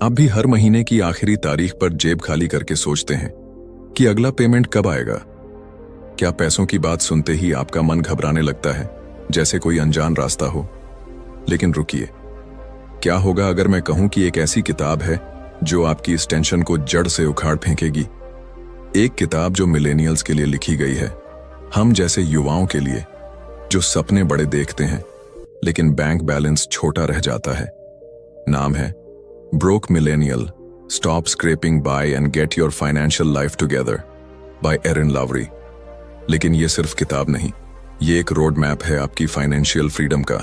आप भी हर महीने की आखिरी तारीख पर जेब खाली करके सोचते हैं कि अगला पेमेंट कब आएगा। क्या पैसों की बात सुनते ही आपका मन घबराने लगता है, जैसे कोई अनजान रास्ता हो? लेकिन रुकिए, क्या होगा अगर मैं कहूं कि एक ऐसी किताब है जो आपकी इस टेंशन को जड़ से उखाड़ फेंकेगी। एक किताब जो मिलेनियल्स के लिए लिखी गई है, हम जैसे युवाओं के लिए जो सपने बड़े देखते हैं लेकिन बैंक बैलेंस छोटा रह जाता है। नाम है broke millennial, stop scraping by and get your financial life together by Erin Lowry. लेकिन ये सिर्फ किताब नहीं, ये एक रोड मैप है आपकी फाइनेंशियल फ्रीडम का।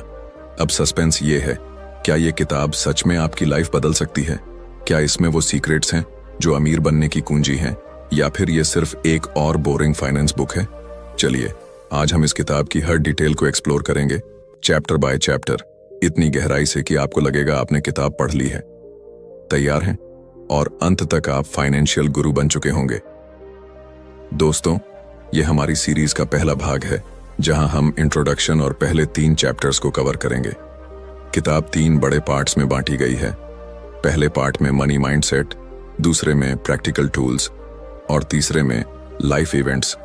अब सस्पेंस ये है, क्या ये किताब सच में आपकी लाइफ बदल सकती है? क्या इसमें वो सीक्रेट्स हैं जो अमीर बनने की कुंजी हैं, या फिर ये सिर्फ एक और बोरिंग फाइनेंस बुक है? चलिए, आज हम इस किताब की हर डिटेल को एक्सप्लोर करेंगे, चैप्टर बाय चैप्टर, इतनी गहराई से कि आपको लगेगा आपने किताब पढ़ ली है। तैयार हैं? और अंत तक आप फाइनेंशियल गुरु बन चुके होंगे। दोस्तों, ये हमारी सीरीज का पहला भाग है जहां हम इंट्रोडक्शन और पहले 3 चैप्टर्स को कवर करेंगे। किताब 3 बड़े पार्ट्स में बांटी गई है। पहले पार्ट में मनी माइंडसेट, दूसरे में प्रैक्टिकल टूल्स और तीसरे में लाइफ इवेंट्स।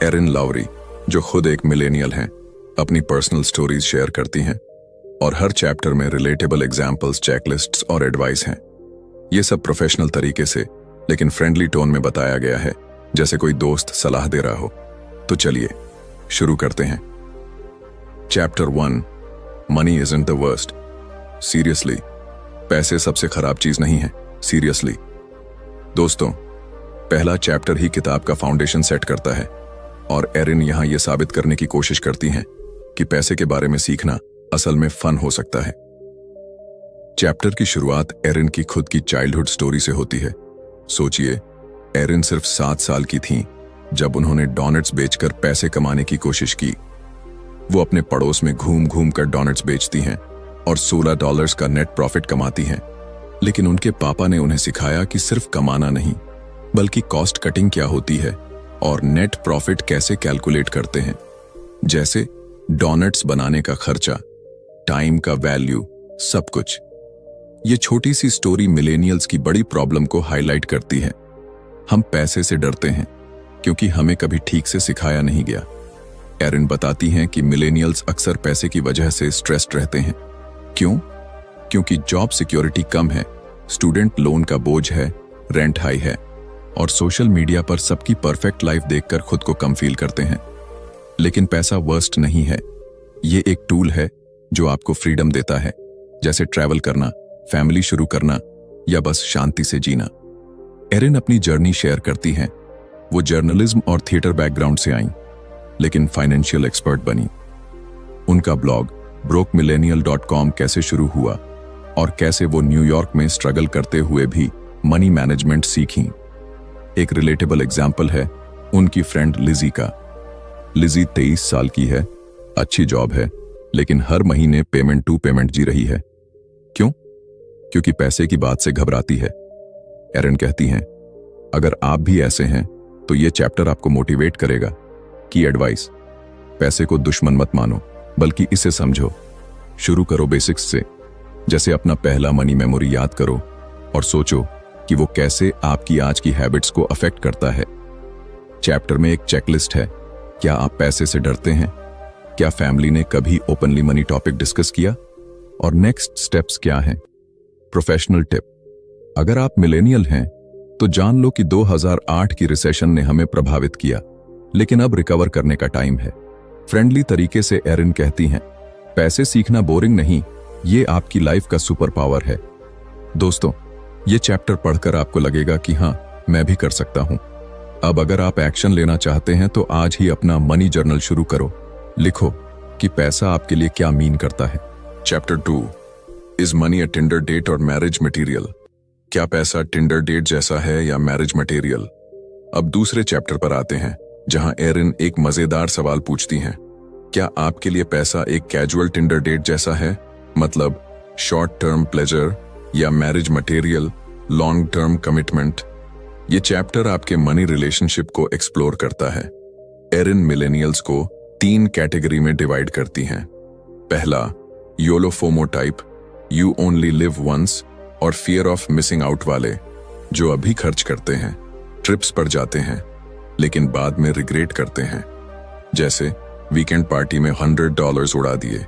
एरिन लवरी, जो खुद एक मिलेनियल हैं, अपनी पर्सनल स्टोरीज शेयर करती हैं और हर चैप्टर में रिलेटेबल एग्जाम्पल्स, चेकलिस्ट्स और एडवाइस हैं। ये सब प्रोफेशनल तरीके से लेकिन फ्रेंडली टोन में बताया गया है, जैसे कोई दोस्त सलाह दे रहा हो। तो चलिए शुरू करते हैं। Chapter 1, money isn't the worst. Seriously, पैसे सबसे खराब चीज नहीं है। सीरियसली दोस्तों, पहला चैप्टर ही किताब का फाउंडेशन सेट करता है और एरिन यहां यह साबित करने की कोशिश करती हैं कि पैसे के बारे में सीखना असल में फन हो सकता है। चैप्टर की शुरुआत एरिन की खुद की चाइल्डहुड स्टोरी से होती है। सोचिए, एरिन सिर्फ 7 साल की थी जब उन्होंने डोनट्स बेचकर पैसे कमाने की कोशिश की। वो अपने पड़ोस में घूम घूम कर डोनट्स बेचती हैं और $16 का नेट प्रॉफिट कमाती हैं। लेकिन उनके पापा ने उन्हें सिखाया कि सिर्फ कमाना नहीं, बल्कि कॉस्ट कटिंग क्या होती है और नेट प्रॉफिट कैसे कैलकुलेट करते हैं, जैसे डोनट्स बनाने का खर्चा, टाइम का वैल्यू, सब कुछ। ये छोटी सी स्टोरी मिलेनियल्स की बड़ी प्रॉब्लम को हाईलाइट करती है। हम पैसे से डरते हैं क्योंकि हमें कभी ठीक से सिखाया नहीं गया। एरिन बताती हैं कि मिलेनियल्स अक्सर पैसे की वजह से स्ट्रेस्ड रहते हैं। क्यों? क्योंकि जॉब सिक्योरिटी कम है, स्टूडेंट लोन का बोझ है, रेंट हाई है और सोशल मीडिया पर सबकी परफेक्ट लाइफ देखकर खुद को कम फील करते हैं। लेकिन पैसा वर्स्ट नहीं है। ये एक टूल है जो आपको फ्रीडम देता है, जैसे ट्रैवल करना, फैमिली शुरू करना या बस शांति से जीना। एरिन अपनी जर्नी शेयर करती हैं। वो जर्नलिज्म और थिएटर बैकग्राउंड से आईं, लेकिन फाइनेंशियल एक्सपर्ट बनी। उनका ब्लॉग brokemillennial.com कैसे शुरू हुआ और कैसे वो न्यूयॉर्क में स्ट्रगल करते हुए भी मनी मैनेजमेंट सीखी। एक रिलेटेबल एग्जाम्पल है उनकी फ्रेंड लिजी का। लिजी 23 साल की है, अच्छी जॉब है, लेकिन हर महीने पेमेंट टू पेमेंट जी रही है। क्यों? क्योंकि पैसे की बात से घबराती है। एरिन कहती हैं, अगर आप भी ऐसे हैं तो ये चैप्टर आपको मोटिवेट करेगा। की एडवाइस, पैसे को दुश्मन मत मानो, बल्कि इसे समझो। शुरू करो बेसिक्स से, जैसे अपना पहला मनी मेमोरी याद करो और सोचो कि वो कैसे आपकी आज की हैबिट्स को अफेक्ट करता है। चैप्टर में एक चेकलिस्ट है। क्या आप पैसे से डरते हैं? क्या फैमिली ने कभी ओपनली मनी टॉपिक डिस्कस किया? और नेक्स्ट स्टेप्स क्या हैं? प्रोफेशनल टिप, अगर आप मिलेनियल हैं तो जान लो कि 2008 की रिसेशन ने हमें प्रभावित किया, लेकिन अब रिकवर करने का टाइम है। फ्रेंडली तरीके से एरिन कहती हैं, पैसे सीखना बोरिंग नहीं, ये आपकी लाइफ का सुपर पावर है। दोस्तों, ये चैप्टर पढ़कर आपको लगेगा कि हाँ, मैं भी कर सकता हूं। अब अगर आप एक्शन लेना चाहते हैं तो आज ही अपना मनी जर्नल शुरू करो। लिखो कि पैसा आपके लिए क्या मीन करता है। Chapter 2, is money a Tinder date और मैरिज मटेरियल? क्या पैसा टिंडर डेट जैसा है या मैरिज मटेरियल? अब दूसरे चैप्टर पर आते हैं, जहां एरिन एक मजेदार सवाल पूछती हैं। क्या आपके लिए पैसा एक कैजुअल टिंडर डेट जैसा है, मतलब शॉर्ट टर्म प्लेजर, या marriage material, long term commitment? ये चैप्टर आपके मनी रिलेशनशिप को एक्सप्लोर करता है। एरिन मिलेनियल्स को 3 कैटेगरी में डिवाइड करती हैं। पहला, YOLO FOMO type, you only live once, और फियर ऑफ मिसिंग आउट वाले, जो अभी खर्च करते हैं, ट्रिप्स पर जाते हैं, लेकिन बाद में रिग्रेट करते हैं। जैसे वीकेंड पार्टी में $100 उड़ा दिए,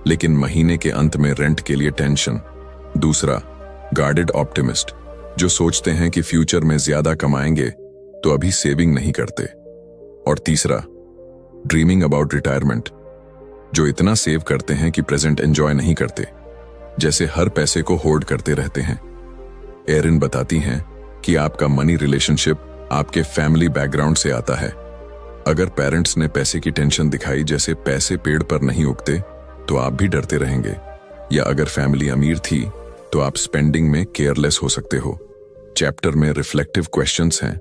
लेकिन महीने के अंत में रेंट के लिए टेंशन। दूसरा, गार्डेड ऑप्टिमिस्ट, जो सोचते हैं कि फ्यूचर में ज्यादा कमाएंगे तो अभी सेविंग नहीं करते। और तीसरा, ड्रीमिंग अबाउट रिटायरमेंट, जो इतना सेव करते हैं कि प्रेजेंट एंजॉय नहीं करते, जैसे हर पैसे को होल्ड करते रहते हैं। एरिन बताती हैं कि आपका मनी रिलेशनशिप आपके फैमिली बैकग्राउंड से आता है। अगर पेरेंट्स ने पैसे की टेंशन दिखाई, जैसे पैसे पेड़ पर नहीं उगते, तो आप भी डरते रहेंगे। या अगर फैमिली अमीर थी तो आप स्पेंडिंग में केयरलेस हो सकते हो। चैप्टर में रिफ्लेक्टिव क्वेश्चंस हैं।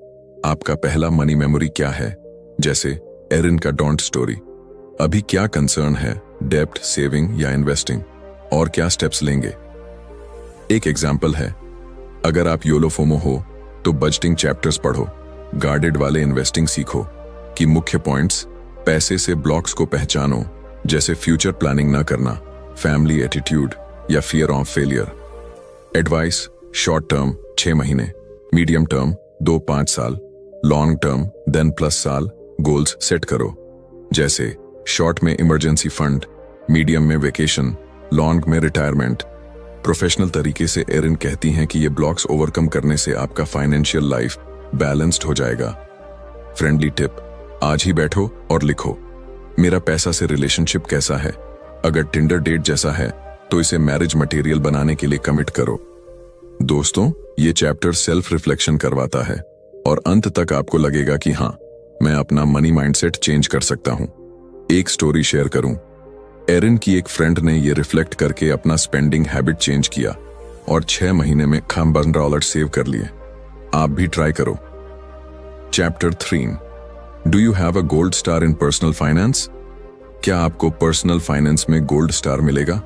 आपका पहला मनी मेमोरी क्या है, जैसे एरिन का डोंट स्टोरी। अभी क्या कंसर्न है, डेब्ट, सेविंग या इन्वेस्टिंग, और क्या स्टेप्स लेंगे। एक एग्जाम्पल है, अगर आप योलो फोमो हो तो बजटिंग चैप्टर्स पढ़ो। गार्डेड वाले इन्वेस्टिंग सीखो कि मुख्य पॉइंट्स, पैसे से ब्लॉक्स को पहचानो, जैसे फ्यूचर प्लानिंग न करना, फैमिली एटीट्यूड या fear of failure. Advice, short term 6 महीने, मीडियम टर्म 2-5 साल, लॉन्ग टर्म 10+ साल गोल्स सेट करो। जैसे शॉर्ट में इमरजेंसी फंड, मीडियम में वेकेशन, लॉन्ग में रिटायरमेंट। प्रोफेशनल तरीके से एरिन कहती हैं कि ये ब्लॉक्स ओवरकम करने से आपका फाइनेंशियल लाइफ बैलेंस्ड हो जाएगा। फ्रेंडली टिप, आज ही बैठो और लिखो, मेरा पैसा से रिलेशनशिप कैसा है। अगर टिंडर डेट जैसा है तो इसे मैरिज मटेरियल बनाने के लिए कमिट करो। दोस्तों, ये चैप्टर सेल्फ रिफ्लेक्शन करवाता है और अंत तक आपको लगेगा कि हाँ, मैं अपना मनी माइंडसेट चेंज कर सकता हूं। एक स्टोरी शेयर करूं। एरिन की एक फ्रेंड ने ये रिफ्लेक्ट करके अपना स्पेंडिंग हैबिट चेंज किया और 6 महीने में $1,000 सेव कर लिए। आप भी ट्राई करो। Chapter 3, do you have a gold star in personal finance? क्या आपको पर्सनल फाइनेंस में गोल्ड स्टार मिलेगा?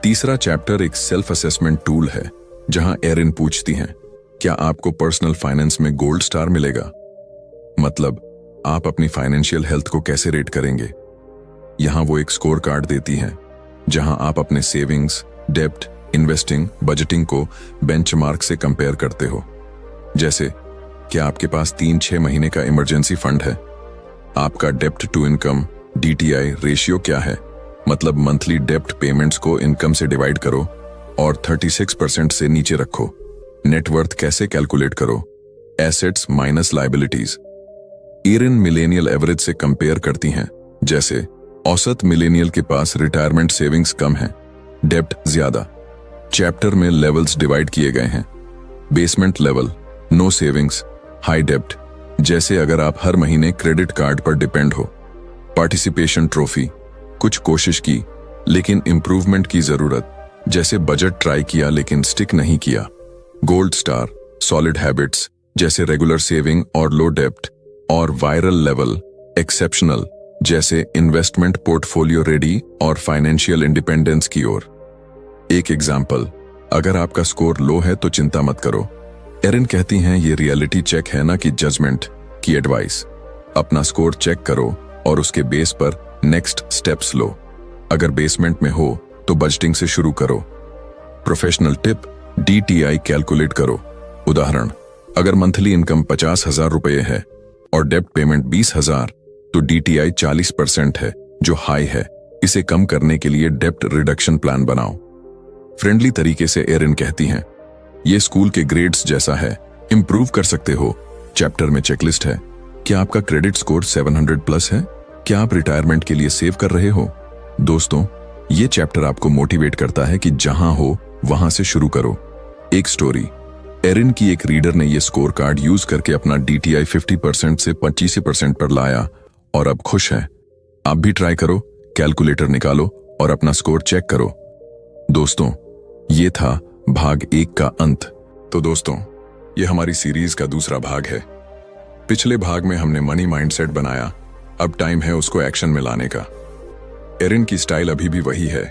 तीसरा चैप्टर एक सेल्फ असेसमेंट टूल है, जहां एरिन पूछती हैं, क्या आपको पर्सनल फाइनेंस में गोल्ड स्टार मिलेगा? मतलब आप अपनी फाइनेंशियल हेल्थ को कैसे रेट करेंगे। यहां वो एक स्कोर कार्ड देती हैं, जहां आप अपने सेविंग्स, डेब्ट, इन्वेस्टिंग, बजटिंग को बेंचमार्क से कंपेयर करते हो। जैसे, क्या आपके पास 3-6 महीने का इमरजेंसी फंड है? आपका डेब्ट टू इनकम DTI रेशियो क्या है? मतलब मंथली डेब्ट पेमेंट्स को इनकम से डिवाइड करो और 36% से नीचे रखो। नेटवर्थ कैसे कैलकुलेट करो? Assets minus liabilities. Erin millennial average से कंपेयर करती हैं, जैसे औसत मिलेनियल के पास रिटायरमेंट सेविंग्स कम है, डेब्ट ज्यादा। चैप्टर में लेवल्स डिवाइड किए गए हैं। Basement level, no savings, high डेब्ट, जैसे अगर आप हर महीने क्रेडिट कार्ड पर डिपेंड हो। पार्टिसिपेशन ट्रॉफी, कुछ कोशिश की लेकिन इंप्रूवमेंट की जरूरत, जैसे बजट ट्राई किया लेकिन स्टिक नहीं किया। गोल्ड स्टार, सॉलिड हैबिट्स, जैसे रेगुलर सेविंग और लो डेब्ट। और वायरल लेवल, एक्सेप्शनल, जैसे इन्वेस्टमेंट पोर्टफोलियो रेडी और फाइनेंशियल इंडिपेंडेंस की ओर। एक एग्जाम्पल, अगर आपका स्कोर लो है तो चिंता मत करो। एरिन कहती हैं ये रियलिटी चेक है ना कि जजमेंट की एडवाइस। अपना स्कोर चेक करो और उसके बेस पर नेक्स्ट स्टेप्स लो। अगर बेसमेंट में हो तो बजटिंग से शुरू करो। प्रोफेशनल टिप, DTI कैलकुलेट करो। उदाहरण, अगर मंथली इनकम 50,000 रुपये है और डेब्ट पेमेंट 20,000, तो DTI 40% है, जो हाई है। इसे कम करने के लिए डेब्ट रिडक्शन प्लान बनाओ। फ्रेंडली तरीके से एरिन कहती हैं, ये स्कूल के ग्रेड्स जैसा है, इंप्रूव कर सकते हो। चैप्टर में चेकलिस्ट है। क्या आपका क्रेडिट स्कोर 700+ है? क्या आप रिटायरमेंट के लिए सेव कर रहे हो? दोस्तों, ये चैप्टर आपको मोटिवेट करता है कि जहां हो वहां से शुरू करो। एक स्टोरी, एरिन की एक रीडर ने ये स्कोर कार्ड यूज करके अपना DTI 50% से 25% पर लाया और अब खुश है। आप भी ट्राई करो, कैलकुलेटर निकालो और अपना स्कोर चेक करो। दोस्तों, ये था भाग 1 का अंत। तो दोस्तों, ये हमारी सीरीज का दूसरा भाग है। पिछले भाग में हमने मनी माइंडसेट बनाया, अब टाइम है उसको एक्शन में लाने का। एरिन की स्टाइल अभी भी वही है,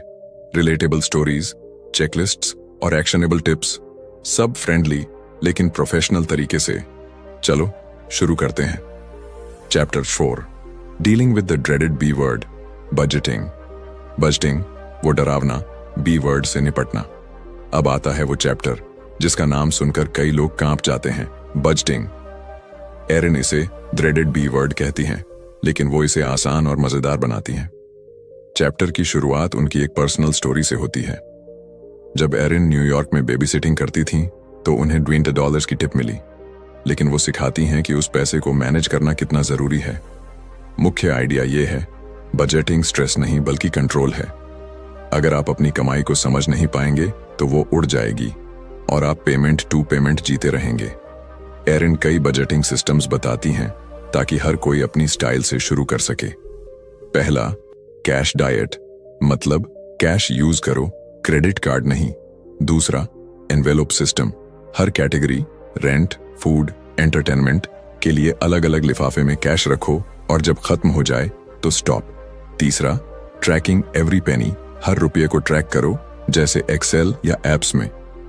रिलेटेबल स्टोरीज, चेकलिस्ट्स और एक्शनेबल टिप्स, सब फ्रेंडली लेकिन प्रोफेशनल तरीके से। चलो शुरू करते हैं। Chapter 4, dealing with the dreaded B word, budgeting. Budgeting, वो डरावना बी वर्ड से निपटना। अब आता है वो चैप्टर जिसका नाम सुनकर कई लोग कांप जाते हैं, बजटिंग। एरिन इसे ड्रेडेड बी वर्ड कहती हैं, लेकिन वो इसे आसान और मजेदार बनाती हैं। चैप्टर की शुरुआत उनकी एक पर्सनल स्टोरी से होती है। जब एरिन न्यूयॉर्क में बेबी सिटिंग करती थीं, तो उन्हें $20 की टिप मिली, लेकिन वो सिखाती हैं कि उस पैसे को मैनेज करना कितना जरूरी है। मुख्य आइडिया ये है, बजटिंग स्ट्रेस नहीं बल्कि कंट्रोल है। अगर आप अपनी कमाई को समझ नहीं पाएंगे तो वो उड़ जाएगी और आप पेमेंट टू पेमेंट जीते रहेंगे। एरिन कई बजटिंग सिस्टम्स बताती हैं ताकि हर कोई अपनी स्टाइल से शुरू कर सके। पहला, कैश डाइट, मतलब कैश यूज करो, क्रेडिट कार्ड नहीं। दूसरा, एनवेलोप सिस्टम, हर कैटेगरी रेंट, फूड, एंटरटेनमेंट के लिए अलग अलग लिफाफे में कैश रखो और जब खत्म हो जाए तो स्टॉप। तीसरा, ट्रैकिंग एवरी पेनी, हर रुपये को ट्रैक करो जैसे एक्सेल या एप्स में।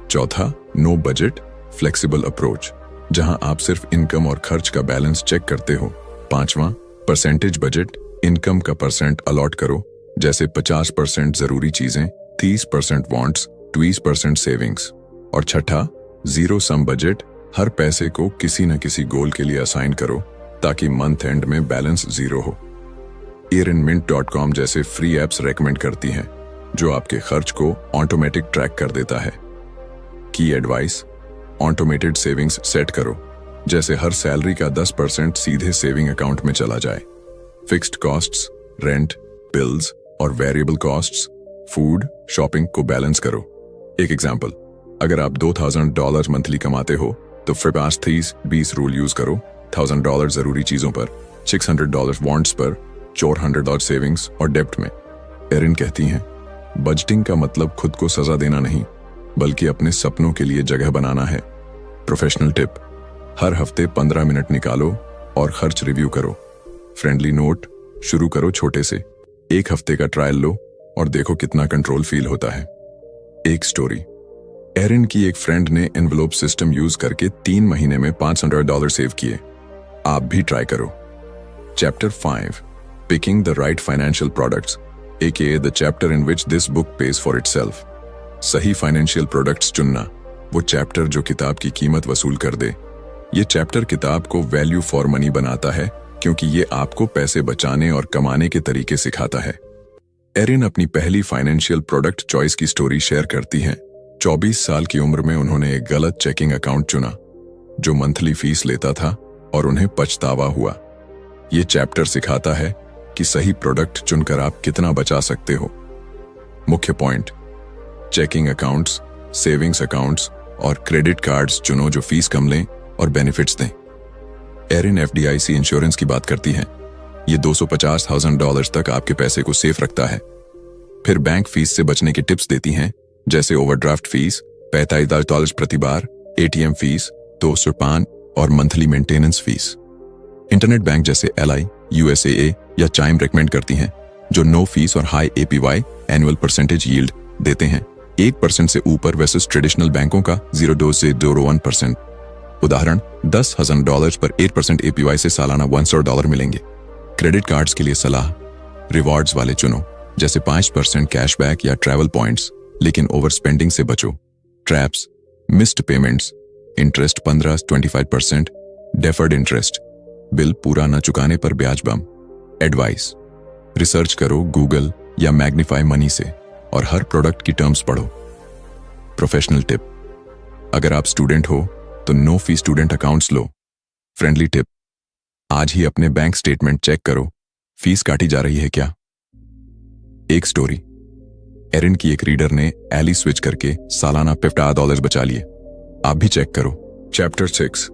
चौथा, नो बजट फ्लेक्सिबल अप्रोच, जहां आप सिर्फ इनकम और खर्च का बैलेंस चेक करते हो। पांचवा, परसेंटेज बजट, इनकम का परसेंट अलॉट करो, जैसे 50% जरूरी चीजें, 30% वांट्स, 20% सेविंग्स। और छठा, जीरो सम बजट, हर पैसे को किसी न किसी गोल के लिए असाइन करो ताकि मंथ एंड में बैलेंस जीरो हो। earnmint.com जैसे फ्री एप्स रेकमेंड करती हैं जो आपके खर्च को ऑटोमेटिक ट्रैक कर देता है। की एडवाइस, ऑटोमेटेड सेविंग्स सेट करो, जैसे हर सैलरी का 10% सीधे सेविंग अकाउंट में चला जाए। फिक्स्ड कॉस्ट्स, रेंट, बिल्स और वेरिएबल कॉस्ट्स, फूड, शॉपिंग को बैलेंस करो। एक एग्जांपल, अगर आप $2000 मंथली कमाते हो तो फिर 5-30-20 रूल यूज करो। $1000 जरूरी चीजों पर, $600 वांट्स पर, $400 सेविंग्स और डेब्ट में। एरिन कहती हैं, बजटिंग का मतलब खुद को सजा देना नहीं, बल्कि अपने सपनों के लिए जगह बनाना है। प्रोफेशनल टिप, हर हफ्ते 15 मिनट निकालो और खर्च रिव्यू करो। फ्रेंडली नोट, शुरू करो छोटे से, एक हफ्ते का ट्रायल लो और देखो कितना कंट्रोल फील होता है। एक स्टोरी, एरिन की एक फ्रेंड ने एनवेलोप सिस्टम यूज करके 3 महीने में $500 सेव किए। आप भी ट्राई करो। Chapter 5, picking the right financial products, aka the chapter in which this book pays for itself। सही फाइनेंशियल प्रोडक्ट्स चुनना, वो चैप्टर जो किताब की कीमत वसूल कर दे। ये चैप्टर किताब को वैल्यू फॉर मनी बनाता है, क्योंकि ये आपको पैसे बचाने और कमाने के तरीके सिखाता है। एरिन अपनी पहली फाइनेंशियल प्रोडक्ट चॉइस की स्टोरी शेयर करती हैं। 24 साल की उम्र में उन्होंने एक गलत चेकिंग अकाउंट चुना जो मंथली फीस लेता था और उन्हें पछतावा हुआ। ये चैप्टर सिखाता है कि सही प्रोडक्ट चुनकर आप कितना बचा सकते हो। मुख्य point, checking accounts, savings accounts और क्रेडिट कार्ड्स चुनो जो फीस कम लें और बेनिफिट्स दें। एरिन FDIC इंश्योरेंस की बात करती हैं। ये $250,000 तक आपके पैसे को सेफ रखता है। फिर बैंक फीस से बचने की टिप्स देती हैं, जैसे ओवरड्राफ्ट फीस $45 प्रति बार, ATM फीस $205 और monthly maintenance fees. Internet bank जैसे LI, USAA या चाइम रेकमेंड करती हैं, जो नो फीस और high APY annual percentage yield देते हैं, 1% से ऊपर वर्सेस ट्रेडिशनल बैंकों का 0.01%। उदाहरण, $10,000 पर 8% APY से सालाना $100 मिलेंगे। क्रेडिट कार्ड्स के लिए सलाह, रिवॉर्ड्स वाले चुनो, जैसे 5% कैशबैक या ट्रैवल पॉइंट्स, लेकिन ओवर स्पेंडिंग से बचो। Traps, missed payments, interest 15-25%, deferred interest, bill पूरा न चुकाने पर ब्याज बम। एडवाइस, रिसर्च करो गूगल या मैग्नीफाई मनी से और हर प्रोडक्ट की टर्म्स पढ़ो। प्रोफेशनल टिप, अगर आप स्टूडेंट हो तो नो फी स्टूडेंट अकाउंट्स लो। फ्रेंडली टिप, आज ही अपने बैंक स्टेटमेंट चेक करो, फीस काटी जा रही है क्या। एक स्टोरी, एरिन की एक रीडर ने एली स्विच करके सालाना $50 बचा लिए। आप भी चेक करो। Chapter 6,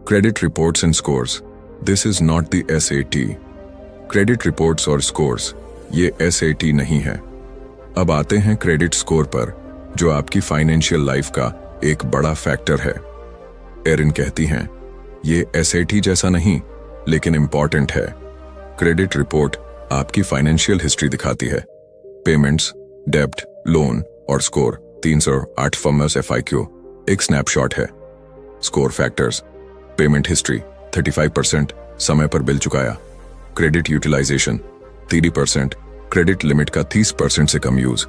credit reports and scores, this is not the SAT। Credit reports और स्कोर्स, ये SAT नहीं है। अब आते हैं क्रेडिट स्कोर पर, जो आपकी फाइनेंशियल लाइफ का एक बड़ा फैक्टर है। एरिन कहती हैं, ये SAT जैसा नहीं, लेकिन इंपॉर्टेंट है। क्रेडिट रिपोर्ट आपकी फाइनेंशियल हिस्ट्री दिखाती है, पेमेंट्स, डेब्ट, लोन और स्कोर। 308 फॉर्मस FIQ एक स्नैपशॉट है। स्कोर फैक्टर्स, पेमेंट हिस्ट्री 35%, समय पर बिल चुकाया। क्रेडिट यूटिलाइजेशन 30%, क्रेडिट लिमिट का 30% से कम यूज।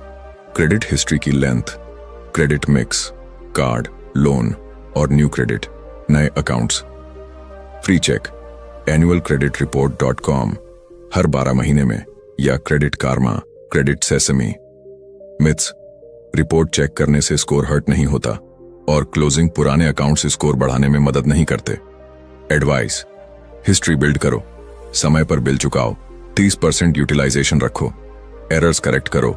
क्रेडिट हिस्ट्री की length, credit mix, card, loan और न्यू क्रेडिट, नए अकाउंट्स। फ्री चेक annualcreditreport.com हर 12 महीने में, या Credit Karma, Credit Sesame. Myths, report check करने से स्कोर हर्ट नहीं होता और क्लोजिंग पुराने अकाउंट से स्कोर बढ़ाने में मदद नहीं करते। एडवाइस, हिस्ट्री बिल्ड करो, समय पर बिल चुकाओ, 30% यूटिलाइजेशन रखो, एरर्स करेक्ट करो,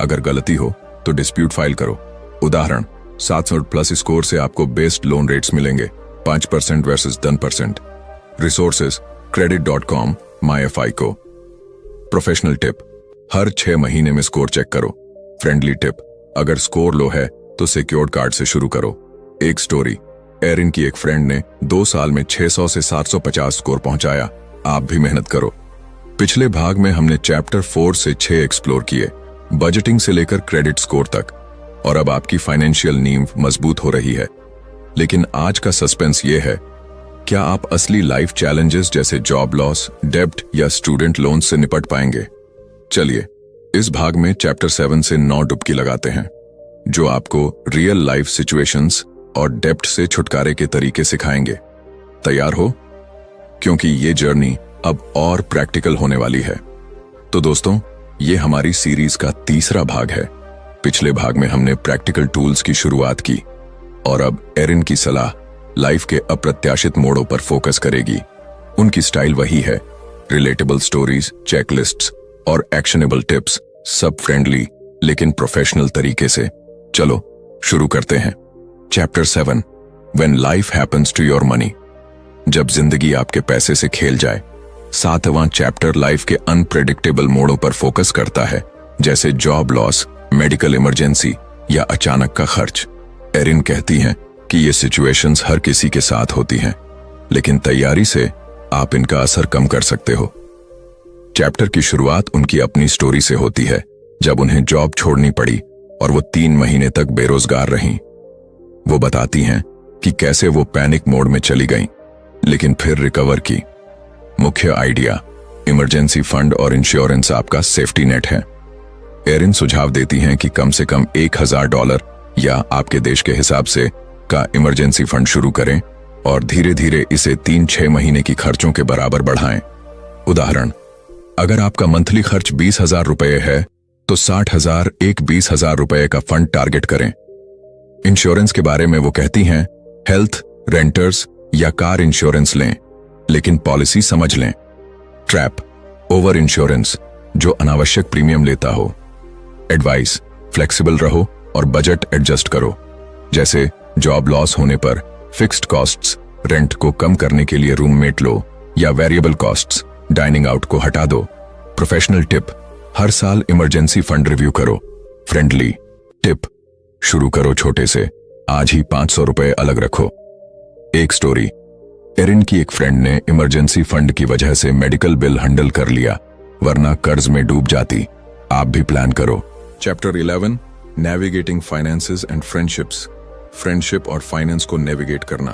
अगर गलती हो तो डिस्प्यूट फाइल करो। उदाहरण, 700+ स्कोर से आपको बेस्ट लोन रेट्स मिलेंगे, 5% versus 10%। Resources, credit.com, myFICO। Professional tip, हर 6 महीने में स्कोर चेक करो। फ्रेंडली टिप, अगर स्कोर लो है तो सिक्योर्ड कार्ड से शुरू करो। एक स्टोरी, एरिन की एक फ्रेंड ने 2 साल में 600 से 750 स्कोर पहुंचाया। आप भी मेहनत करो। पिछले भाग में हमने चैप्टर 4 से 6 एक्सप्लोर किए, बजटिंग से लेकर क्रेडिट स्कोर तक, और अब आपकी फाइनेंशियल नींव मजबूत हो रही है। लेकिन आज का सस्पेंस ये है, क्या आप असली लाइफ चैलेंजेस जैसे जॉब लॉस, डेब्ट या स्टूडेंट लोन से निपट पाएंगे? चलिए इस भाग में चैप्टर 7 से 9 डुबकी लगाते हैं, जो आपको रियल लाइफ सिचुएशंस और डेब्ट से छुटकारे के तरीके सिखाएंगे। तैयार हो? क्योंकि ये जर्नी अब और प्रैक्टिकल होने वाली है। तो दोस्तों, ये हमारी सीरीज का तीसरा भाग है। पिछले भाग में हमने प्रैक्टिकल टूल्स की शुरुआत की और अब एरिन की सलाह लाइफ के अप्रत्याशित मोड़ों पर फोकस करेगी। उनकी स्टाइल वही है, रिलेटेबल स्टोरीज, चेकलिस्ट्स और एक्शनेबल टिप्स, सब फ्रेंडली लेकिन प्रोफेशनल तरीके से। चलो शुरू करते हैं। Chapter 7, when life happens to your money, जब जिंदगी आपके पैसे से खेल जाए। 7वां चैप्टर लाइफ के अनप्रेडिक्टेबल मोड़ों पर फोकस करता है, जैसे जॉब लॉस, मेडिकल इमरजेंसी या अचानक का खर्च। एरिन कहती हैं कि ये सिचुएशंस हर किसी के साथ होती हैं, लेकिन तैयारी से आप इनका असर कम कर सकते हो। चैप्टर की शुरुआत उनकी अपनी स्टोरी से होती है, जब उन्हें जॉब छोड़नी पड़ी और वो 3 महीने तक बेरोजगार रहीं। वो बताती हैं कि कैसे वो पैनिक मोड में चली गईं, लेकिन फिर रिकवर की। मुख्य आइडिया, इमरजेंसी फंड और इंश्योरेंस आपका सेफ्टी नेट है। एरिन सुझाव देती हैं कि कम से कम $1000 या आपके देश के हिसाब से का इमरजेंसी फंड शुरू करें और धीरे धीरे इसे 3-6 महीने की खर्चों के बराबर बढ़ाएं। उदाहरण, अगर आपका मंथली खर्च 20,000 रुपए है तो 60,000 एक 20,000 रुपए का फंड टारगेट करें। इंश्योरेंस के बारे में वो कहती हैं, हेल्थ, रेंटर्स या कार इंश्योरेंस लें, लेकिन पॉलिसी समझ लें। ट्रैप, ओवर इंश्योरेंस जो अनावश्यक प्रीमियम लेता हो। एडवाइस, फ्लेक्सिबल रहो और बजट एडजस्ट करो, जैसे जॉब लॉस होने पर फिक्स्ड कॉस्ट्स, रेंट को कम करने के लिए रूममेट लो, या वेरिएबल कॉस्ट्स, डाइनिंग आउट को हटा दो। प्रोफेशनल टिप, हर साल इमरजेंसी फंड रिव्यू करो। फ्रेंडली टिप, शुरू करो छोटे से, आज ही 500 रुपए अलग रखो। एक स्टोरी, एरिन की एक फ्रेंड ने इमरजेंसी फंड की वजह से मेडिकल बिल हैंडल कर लिया, वरना कर्ज में डूब जाती। आप भी प्लान करो। Chapter 11, navigating finances and friendships, friendship और फाइनेंस को नेविगेट करना।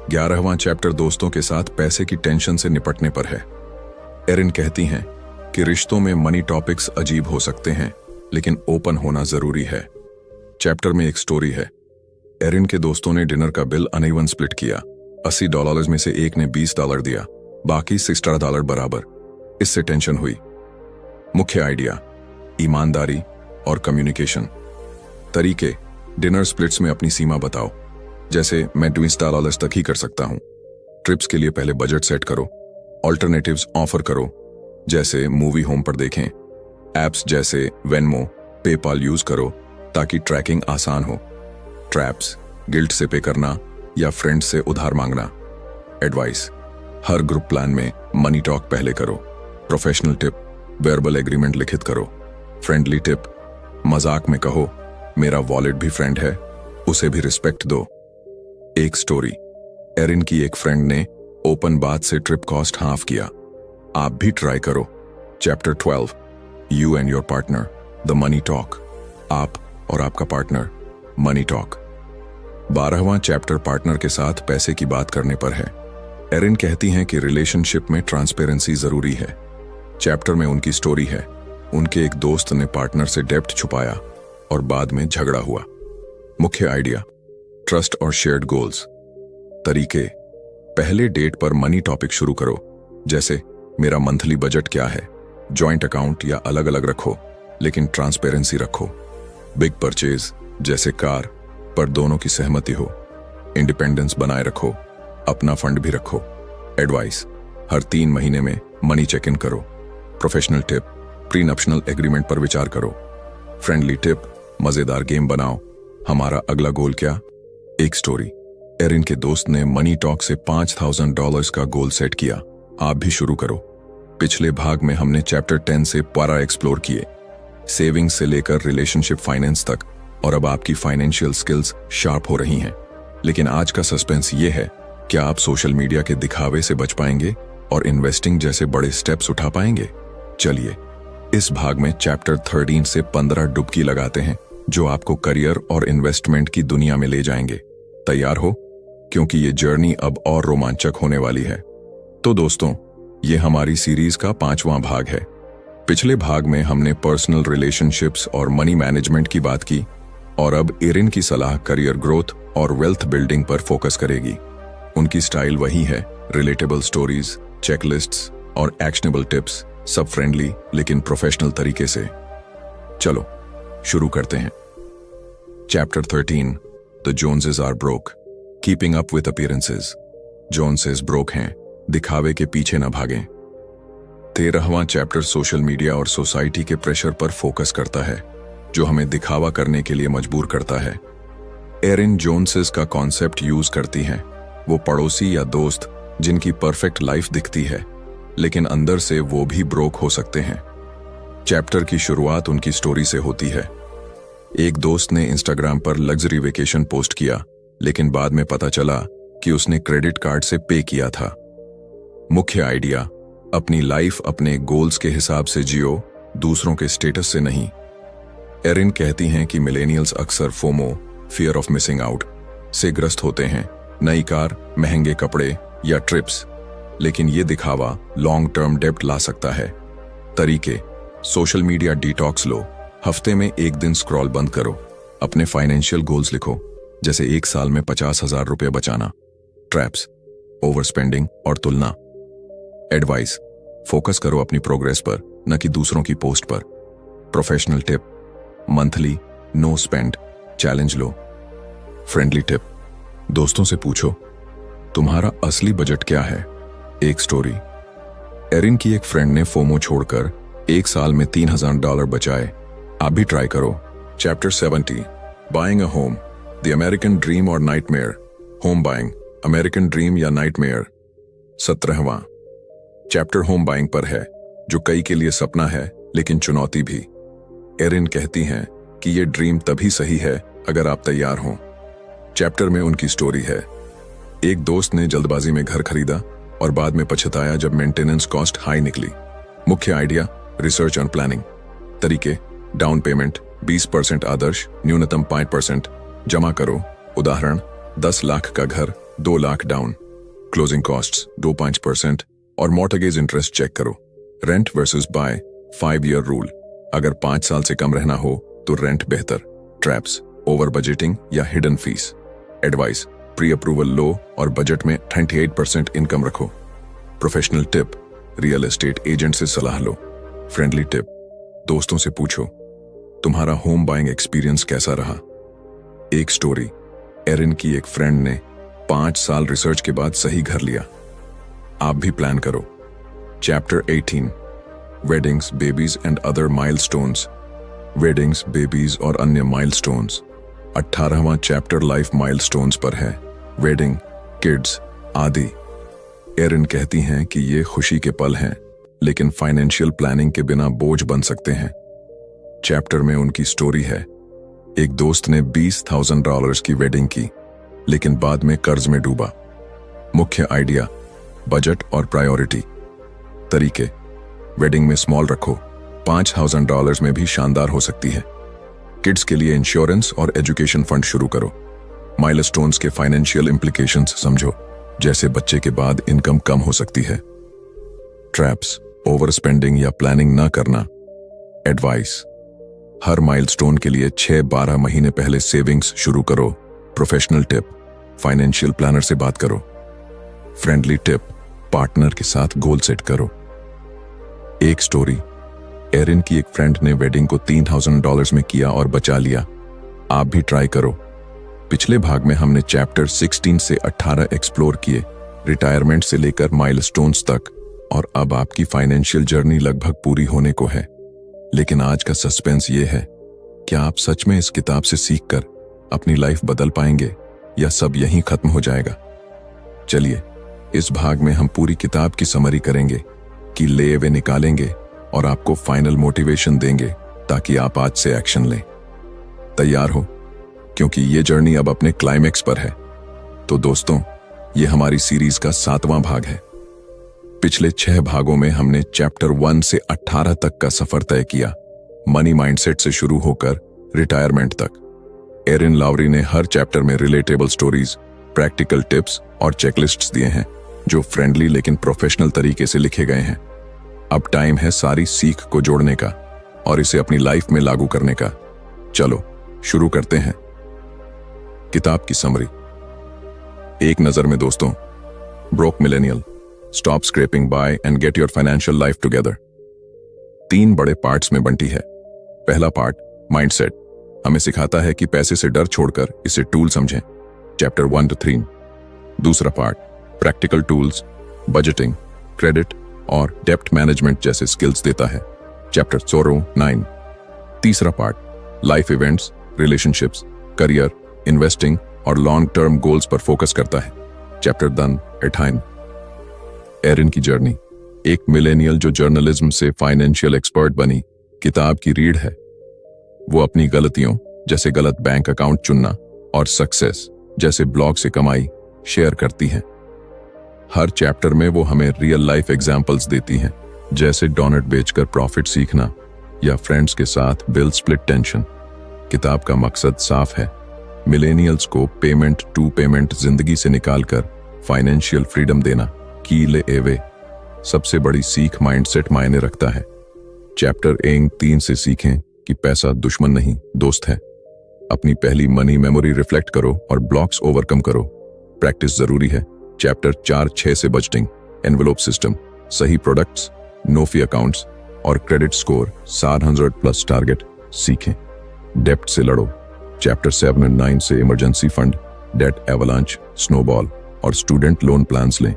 11वां चैप्टर दोस्तों के साथ पैसे की टेंशन से निपटने पर है। एरिन कहती हैं कि रिश्तों में मनी टॉपिक्स अजीब हो सकते हैं, लेकिन ओपन होना जरूरी है। चैप्टर में एक स्टोरी है। एरिन के दोस्तों ने डिनर का बिल अनइवन स्प्लिट किया। $80 में से एक ने $20 दिया, बाकी $60 बराबर। इससे टेंशन हुई। मुख्य आइडिया, ईमानदारी और कम्युनिकेशन। तरीके, डिनर स्प्लिट्स में अपनी सीमा बताओ, जैसे मैं $20 तक ही कर सकता हूं। ट्रिप्स के लिए पहले बजट सेट करो। ऑल्टरनेटिव्स ऑफर करो, जैसे मूवी होम पर देखें। एप्स जैसे वेनमो, पेपाल यूज करो ताकि ट्रैकिंग आसान हो। ट्रैप्स, गिल्ट से पे करना या फ्रेंड से उधार मांगना। एडवाइस, हर ग्रुप प्लान में मनी टॉक पहले करो। प्रोफेशनल टिप, वर्बल एग्रीमेंट लिखित करो। फ्रेंडली टिप, मजाक में कहो, मेरा वॉलेट भी फ्रेंड है, उसे भी रिस्पेक्ट दो। एक स्टोरी, एरिन की एक फ्रेंड ने ओपन बात से ट्रिप कॉस्ट हाफ किया। आप भी ट्राई करो। Chapter 12, you and your partner, the money talk, आप और आपका पार्टनर, मनी टॉक। 12वां चैप्टर पार्टनर के साथ पैसे की बात करने पर है। एरिन कहती हैं कि रिलेशनशिप में ट्रांसपेरेंसी जरूरी है। चैप्टर में उनकी स्टोरी है। उनके एक दोस्त ने पार्टनर से डेब्ट छुपाया, और बाद में झगड़ा हुआ। मुख्य आइडिया, ट्रस्ट और शेयर्ड गोल्स। तरीके, पहले डेट पर मनी टॉपिक शुरू करो, जैसे मेरा मंथली बजट क्या है। जॉइंट अकाउंट या अलग अलग रखो, लेकिन ट्रांसपेरेंसी रखो। बिग परचेज जैसे कार, पर दोनों की सहमति हो। इंडिपेंडेंस बनाए रखो, अपना फंड भी रखो। एडवाइस, हर 3 महीने में मनी चेक इन करो। प्रोफेशनल टिप, प्रीनप्शनल एग्रीमेंट पर विचार करो। फ्रेंडली टिप, मजेदार गेम बनाओ। हमारा अगला गोल क्या? एक स्टोरी, एरिन के दोस्त ने मनी टॉक से $5000 का गोल सेट किया। आप भी शुरू करो। पिछले भाग में हमने चैप्टर 10 से 12 एक्सप्लोर किए, सेविंग्स से लेकर रिलेशनशिप फाइनेंस तक, और अब आपकी फाइनेंशियल स्किल्स शार्प हो रही हैं। लेकिन आज का सस्पेंस ये है, क्या आप सोशल मीडिया के दिखावे से बच पाएंगे और इन्वेस्टिंग जैसे बड़े स्टेप्स उठा पाएंगे? चलिए इस भाग में चैप्टर 13 से 15 डुबकी लगाते हैं, जो आपको करियर और इन्वेस्टमेंट की दुनिया में ले जाएंगे। तैयार हो? क्योंकि ये जर्नी अब और रोमांचक होने वाली है। तो दोस्तों, ये हमारी सीरीज का 5वां भाग है। पिछले भाग में हमने पर्सनल रिलेशनशिप्स और मनी मैनेजमेंट की बात की, और अब एरिन की सलाह करियर ग्रोथ और वेल्थ बिल्डिंग पर फोकस करेगी। उनकी स्टाइल वही है, रिलेटेबल स्टोरीज, चेकलिस्ट्स और एक्शनेबल टिप्स, सब फ्रेंडली लेकिन प्रोफेशनल तरीके से। चलो शुरू करते हैं। Chapter 13, the Joneses are broke, keeping up with appearances. Joneses broke हैं, दिखावे के पीछे न भागें। 13वां चैप्टर सोशल मीडिया और सोसाइटी के प्रेशर पर फोकस करता है, जो हमें दिखावा करने के लिए मजबूर करता है। एरिन जोन्सेस का कॉन्सेप्ट यूज करती हैं, वो पड़ोसी या दोस्त जिनकी परफेक्ट लाइफ दिखती है, लेकिन अंदर से वो भी ब्रोक हो सकते हैं। चैप्टर की शुरुआत उनकी स्टोरी से होती है। एक दोस्त ने इंस्टाग्राम पर लग्जरी वेकेशन पोस्ट किया, लेकिन बाद में पता चला कि उसने क्रेडिट कार्ड से पे किया था। मुख्य आइडिया, अपनी लाइफ अपने गोल्स के हिसाब से जियो, दूसरों के स्टेटस से नहीं। एरिन कहती हैं कि मिलेनियल्स अक्सर FOMO, fear of missing out, से ग्रस्त होते हैं। नई कार, महंगे कपड़े या ट्रिप्स, लेकिन ये दिखावा लॉन्ग टर्म डेब्ट ला सकता है। तरीके, सोशल मीडिया डिटॉक्स लो, हफ्ते में 1 दिन स्क्रॉल बंद करो। अपने फाइनेंशियल गोल्स लिखो, जैसे 1 साल में 50,000 रुपये बचाना। ट्रैप्स, ओवर स्पेंडिंग और तुलना। एडवाइस, फोकस करो अपनी प्रोग्रेस पर, न कि दूसरों की पोस्ट पर। Professional tip, monthly no spend challenge लो। फ्रेंडली टिप, दोस्तों से पूछो तुम्हारा असली बजट क्या है। एक स्टोरी, एरिन की एक फ्रेंड ने फोमो छोड़कर 1 साल में $3000 बचाए। आप भी ट्राई करो। Chapter 70, buying a home, the American dream और nightmare. Home buying, American dream या नाइटमेयर। 17वां चैप्टर होम बाइंग पर है, जो कई के लिए सपना है लेकिन चुनौती भी। एरिन कहती हैं कि ये ड्रीम तभी सही है अगर आप तैयार हों। चैप्टर में उनकी स्टोरी है। एक दोस्त ने जल्दबाजी में घर खरीदा और बाद में पछताया जब मेंटेनेंस कॉस्ट हाई निकली। मुख्य आइडिया, रिसर्च और प्लानिंग। तरीके, डाउन पेमेंट 20% आदर्श, न्यूनतम 5% जमा करो। उदाहरण, 10 लाख का घर, 2 लाख डाउन। क्लोजिंग कॉस्ट्स 2-5% और मॉर्टगेज इंटरेस्ट चेक करो। Rent versus buy, 5 year rule, अगर 5 साल से कम रहना हो तो रेंट बेहतर। ट्रैप्स, ओवर बजटिंग या hidden fees. Advice, pre approval लो और बजट में 28% इनकम रखो। Professional tip, real estate agent से सलाह लो। फ्रेंडली टिप, दोस्तों से पूछो तुम्हारा होम बाइंग एक्सपीरियंस कैसा रहा। एक स्टोरी, एरिन की एक फ्रेंड ने 5 साल रिसर्च के बाद सही घर लिया। आप भी प्लान करो। Chapter 18, weddings, babies and other milestones. Weddings, babies और अन्य माइलस्टोन्स। 18वां चैप्टर लाइफ माइलस्टोन्स पर है, वेडिंग, किड्स आदि। एरिन कहती हैं कि ये खुशी के पल हैं, लेकिन फाइनेंशियल प्लानिंग के बिना बोझ बन सकते हैं। चैप्टर में उनकी स्टोरी है। एक दोस्त ने $20,000 की वेडिंग की, लेकिन बाद में कर्ज में डूबा। मुख्य आइडिया, बजट और प्रायोरिटी। तरीके, वेडिंग में स्मॉल रखो, $5,000 में भी शानदार हो सकती है। किड्स के लिए इंश्योरेंस और एजुकेशन फंड शुरू करो। माइलस्टोन्स के फाइनेंशियल इंप्लीकेशंस समझो, जैसे बच्चे के बाद इनकम कम हो सकती है। ट्रैप्स, ओवर स्पेंडिंग या प्लानिंग ना करना। एडवाइस, हर माइलस्टोन के लिए 6-12 महीने पहले सेविंग्स शुरू करो। प्रोफेशनल टिप, फाइनेंशियल प्लानर से बात करो। फ्रेंडली टिप, पार्टनर के साथ गोल सेट करो। एक स्टोरी, एरिन की एक फ्रेंड ने वेडिंग को $3000 में किया और बचा लिया। आप भी ट्राई करो। पिछले भाग में हमने चैप्टर 16 से 18 एक्सप्लोर किए, रिटायरमेंट से लेकर माइलस्टोन्स तक, और अब आपकी फाइनेंशियल जर्नी लगभग पूरी होने को है। लेकिन आज का सस्पेंस ये है, क्या आप सच में इस किताब से सीखकर अपनी लाइफ बदल पाएंगे या सब यहीं खत्म हो जाएगा? चलिए, इस भाग में हम पूरी किताब की समरी करेंगे, कि ले वे निकालेंगे और आपको फाइनल मोटिवेशन देंगे ताकि आप आज से एक्शन लें। तैयार हो? क्योंकि ये जर्नी अब अपने क्लाइमेक्स पर है। तो दोस्तों, ये हमारी सीरीज का 7वां भाग है। पिछले 6 भागों में हमने चैप्टर 1 से 18 तक का सफर तय किया, मनी माइंडसेट से शुरू होकर रिटायरमेंट तक। एरिन लावरी ने हर चैप्टर में रिलेटेबल स्टोरीज, प्रैक्टिकल टिप्स और चेकलिस्ट्स दिए हैं, जो फ्रेंडली लेकिन प्रोफेशनल तरीके से लिखे गए हैं। अब टाइम है सारी सीख को जोड़ने का और इसे अपनी लाइफ में लागू करने का। चलो शुरू करते हैं। किताब की समरी। एक नजर में दोस्तों, broke millennial, stop scraping by and get your financial life together 3 बड़े पार्ट्स में बंटी है। पहला पार्ट, माइंडसेट, हमें सिखाता है कि पैसे से डर छोड़कर इसे टूल समझें, चैप्टर 1 to 3। दूसरा part, practical tools, budgeting, credit और डेप्ट मैनेजमेंट जैसे स्किल्स देता है, चैप्टर 9। तीसरा part, life events, relationships, career, investing और लॉन्ग टर्म गोल्स पर फोकस करता है, चैप्टर 10। एरिन की जर्नी, एक मिलेनियल जो जर्नलिज्म से फाइनेंशियल एक्सपर्ट बनी, किताब की रीढ़ है। वो अपनी गलतियों जैसे गलत बैंक अकाउंट चुनना और सक्सेस जैसे ब्लॉग से कमाई शेयर करती हैं। हर चैप्टर में वो हमें रियल लाइफ एग्जाम्पल्स देती हैं, जैसे डोनट बेचकर प्रॉफिट सीखना या फ्रेंड्स के साथ बिल स्प्लिट टेंशन। किताब का मकसद साफ है, मिलेनियल्स को पेमेंट टू पेमेंट जिंदगी से निकालकर फाइनेंशियल फ्रीडम देना। की ले एवे सबसे बड़ी सीख माइंडसेट मायने रखता है। चैप्टर 3 से सीखें कि पैसा दुश्मन नहीं, दोस्त है। अपनी पहली मनी मेमोरी रिफ्लेक्ट करो और ब्लॉक्स ओवरकम करो, प्रैक्टिस जरूरी है, चैप्टर 4-6 से बजटिंग, एनवेलोप सिस्टम, सही प्रोडक्ट्स, नो फी अकाउंट्स और क्रेडिट स्कोर 700+ टारगेट सीखें। डेप्ट से लड़ो, चैप्टर 7 और 9 से emergency fund, debt avalanche, snowball और स्टूडेंट लोन प्लान्स लें।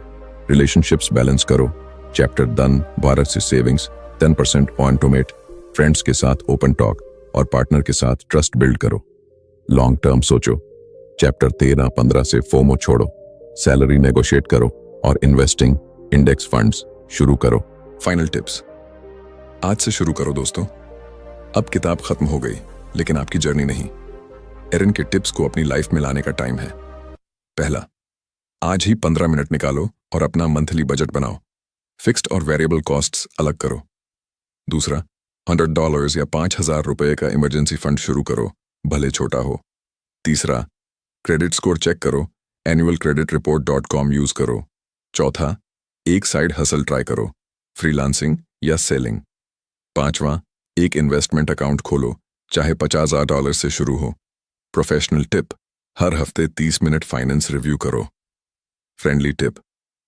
रिलेशनशिप्स बैलेंस करो, चैप्टर 10-12 से सेविंग्स, 10% ऑटोमेट, फ्रेंड्स के साथ ओपन टॉक और पार्टनर के साथ ट्रस्ट बिल्ड करो। लॉन्ग टर्म सोचो, चैप्टर 13-15 से फोमो छोड़ो, सैलरी नेगोशिएट करो और इन्वेस्टिंग, इंडेक्स फंड्स शुरू करो। फाइनल टिप्स, आज से शुरू करो दोस्तों। अब किताब खत्म हो गई, लेकिन आपकी जर्नी नहीं। एरिन के टिप्स को अपनी लाइफ में लाने का टाइम है। पहला, आज ही 15 मिनट निकालो और अपना मंथली बजट बनाओ। फिक्स्ड और वेरिएबल कॉस्ट्स अलग करो। दूसरा, $100 या ₹5000 का इमरजेंसी फंड शुरू करो, भले छोटा हो। तीसरा, क्रेडिट स्कोर चेक करो, annualcreditreport.com यूज करो। चौथा, एक साइड हसल ट्राई करो, फ्रीलांसिंग या सेलिंग। पांचवा, एक इन्वेस्टमेंट अकाउंट खोलो, चाहे $50,000 से शुरू हो। प्रोफेशनल टिप, हर हफ्ते 30 मिनट फाइनेंस रिव्यू करो। फ्रेंडली टिप,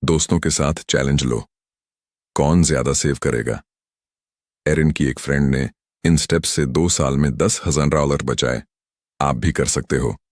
दोस्तों के साथ चैलेंज लो, कौन ज्यादा सेव करेगा। एरिन की एक फ्रेंड ने इन स्टेप्स से 2 साल में $10,000 बचाए, आप भी कर सकते हो।